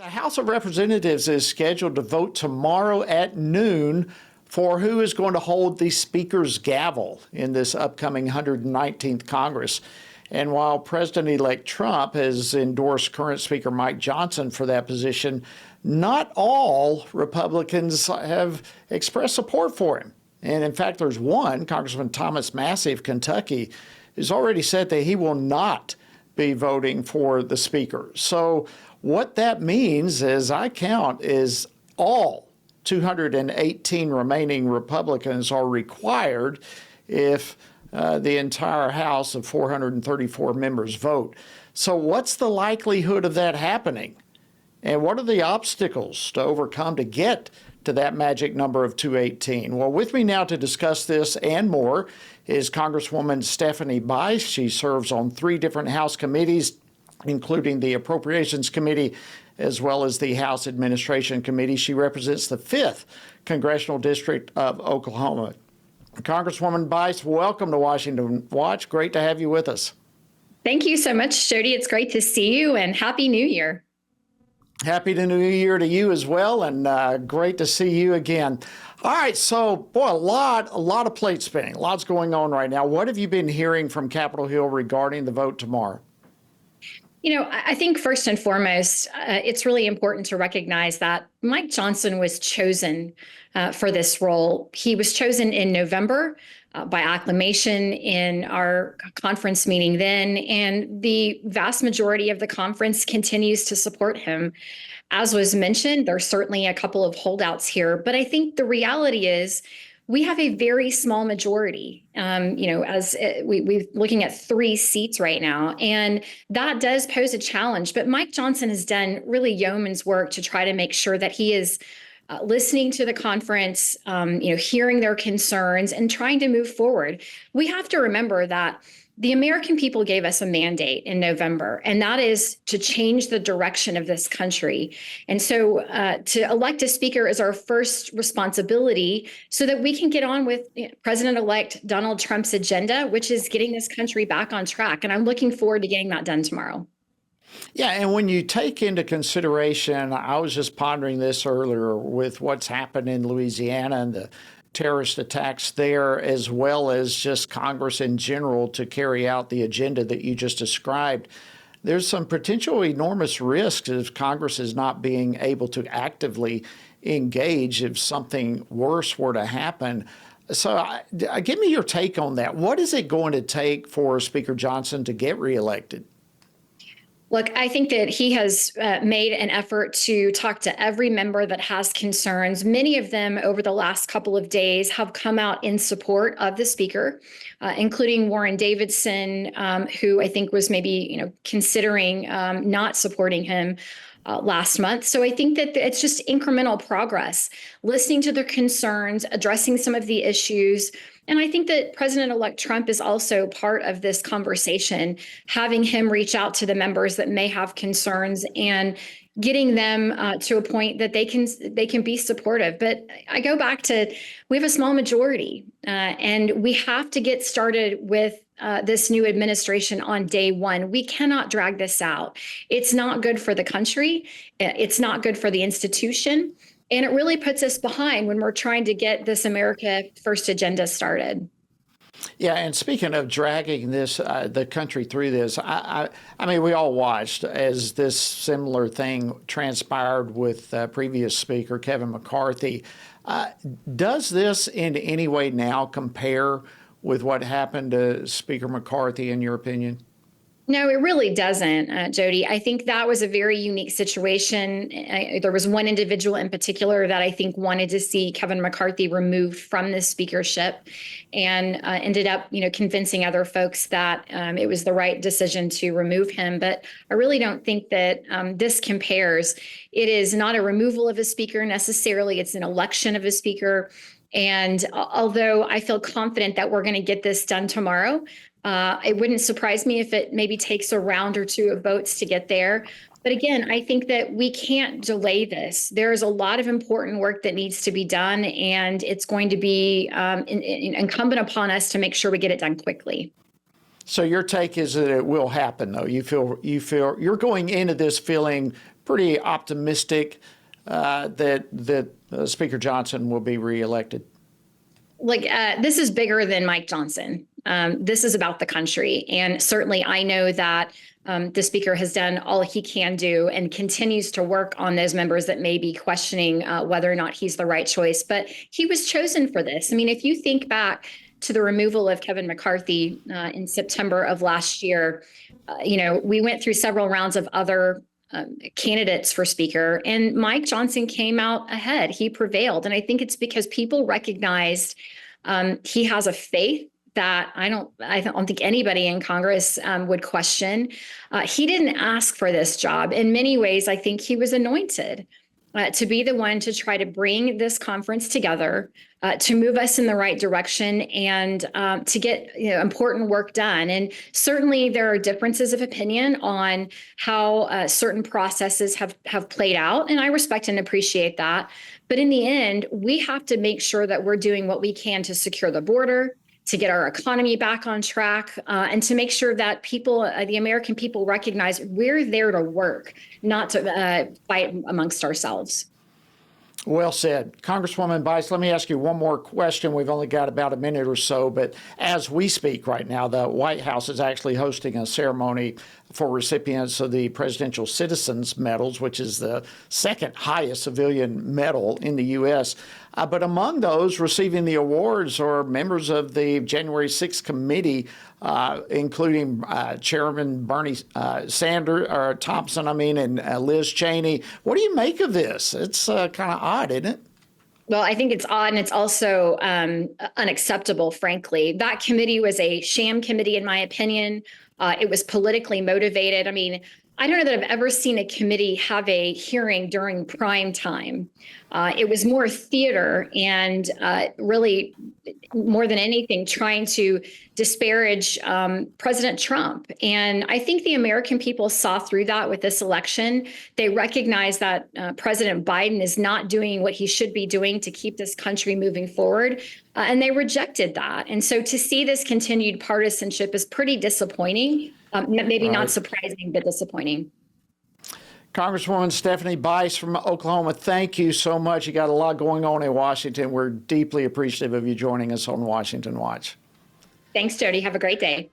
The House of Representatives is scheduled to vote tomorrow at noon for who is going to hold the Speaker's gavel in this upcoming 119th Congress. And while President-elect Trump has endorsed current Speaker Mike Johnson for that position, not all Republicans have expressed support for him. And in fact, there's one, Congressman Thomas Massey of Kentucky, who's already said that he will not be voting for the Speaker. So what that means, as I count, is all 218 remaining Republicans are required if the entire House of 434 members vote. So what's the likelihood of that happening? And what are the obstacles to overcome to get to that magic number of 218? Well, with me now to discuss this and more is Congresswoman Stephanie Bice. She serves on 3 different House committees, including the Appropriations Committee, as well as the House Administration Committee. She represents the 5th Congressional District of Oklahoma. Congresswoman Bice, welcome to Washington Watch. Great to have you with us. Thank you so much, Jody. It's great to see you, and Happy New Year. Happy New Year to you as well, and great to see you again. All right, so boy, a lot of plate spinning, lots going on right now. What have you been hearing from Capitol Hill regarding the vote tomorrow? You know, I think first and foremost, it's really important to recognize that Mike Johnson was chosen for this role. He was chosen in November by acclamation in our conference meeting then, and the vast majority of the conference continues to support him. As was mentioned, there's certainly a couple of holdouts here, but I think the reality is we have a very small majority, as we're looking at 3 seats right now, and that does pose a challenge. But Mike Johnson has done really yeoman's work to try to make sure that he is listening to the conference, hearing their concerns and trying to move forward. We have to remember that the American people gave us a mandate in November, and that is to change the direction of this country. And so to elect a speaker is our first responsibility so that we can get on with President-elect Donald Trump's agenda, which is getting this country back on track. And I'm looking forward to getting that done tomorrow. Yeah, and when you take into consideration, I was just pondering this earlier with what's happened in Louisiana and the terrorist attacks there, as well as just Congress in general to carry out the agenda that you just described. There's some potential enormous risks if Congress is not being able to actively engage if something worse were to happen. So give me your take on that. What is it going to take for Speaker Johnson to get reelected? Look, I think that he has made an effort to talk to every member that has concerns. Many of them over the last couple of days have come out in support of the speaker, including Warren Davidson, who I think was maybe considering not supporting him last month. So I think that it's just incremental progress, listening to their concerns, addressing some of the issues. And I think that President-elect Trump is also part of this conversation, having him reach out to the members that may have concerns and getting them to a point that they can be supportive. But I go back to, we have a small majority, and we have to get started with this new administration on day one. We cannot drag this out. It's not good for the country. It's not good for the institution. And it really puts us behind when we're trying to get this America First agenda started. Yeah, and speaking of dragging the country through this, I mean, we all watched as this similar thing transpired with previous Speaker Kevin McCarthy. Does this in any way now compare with what happened to Speaker McCarthy, in your opinion? No, it really doesn't, Jody. I think that was a very unique situation. There was one individual in particular that I think wanted to see Kevin McCarthy removed from the speakership, and ended up, convincing other folks that it was the right decision to remove him. But I really don't think that this compares. It is not a removal of a speaker necessarily. It's an election of a speaker. And although I feel confident that we're going to get this done tomorrow, it wouldn't surprise me if it maybe takes a round or 2 of votes to get there. But again, I think that we can't delay this. There is a lot of important work that needs to be done, and it's going to be incumbent upon us to make sure we get it done quickly. So your take is that it will happen, though. You feel you're going into this feeling pretty optimistic that Speaker Johnson will be reelected? This is bigger than Mike Johnson. This is about the country. And certainly I know that the speaker has done all he can do and continues to work on those members that may be questioning whether or not he's the right choice. But he was chosen for this. I mean, if you think back to the removal of Kevin McCarthy in September of last year, we went through several rounds of other candidates for speaker, and Mike Johnson came out ahead. He prevailed. And I think it's because people recognized he has a faith that I don't think anybody in Congress would question. He didn't ask for this job. In many ways, I think he was anointed to be the one to try to bring this conference together, to move us in the right direction, and to get important work done. And certainly there are differences of opinion on how certain processes have played out, and I respect and appreciate that. But in the end, we have to make sure that we're doing what we can to secure the border, to get our economy back on track, and to make sure that people, the American people, recognize we're there to work, not to fight amongst ourselves. Well said. Congresswoman Bice, let me ask you one more question. We've only got about a minute or so, but as we speak right now, the White House is actually hosting a ceremony for recipients of the Presidential Citizens Medals, which is the second highest civilian medal in the U.S. But among those receiving the awards are members of the January 6th committee, including Chairman Bernie Thompson, and Liz Cheney. What do you make of this? It's kind of odd, isn't it? Well, I think it's odd, and it's also unacceptable, frankly. That committee was a sham committee, in my opinion. It was politically motivated. I mean, I don't know that I've ever seen a committee have a hearing during prime time. It was more theater and really, more than anything, trying to disparage President Trump. And I think the American people saw through that with this election. They recognize that President Biden is not doing what he should be doing to keep this country moving forward. And they rejected that. And so to see this continued partisanship is pretty disappointing. Maybe not surprising, but disappointing. Congresswoman Stephanie Bice from Oklahoma, thank you so much. You got a lot going on in Washington. We're deeply appreciative of you joining us on Washington Watch. Thanks, Jody. Have a great day.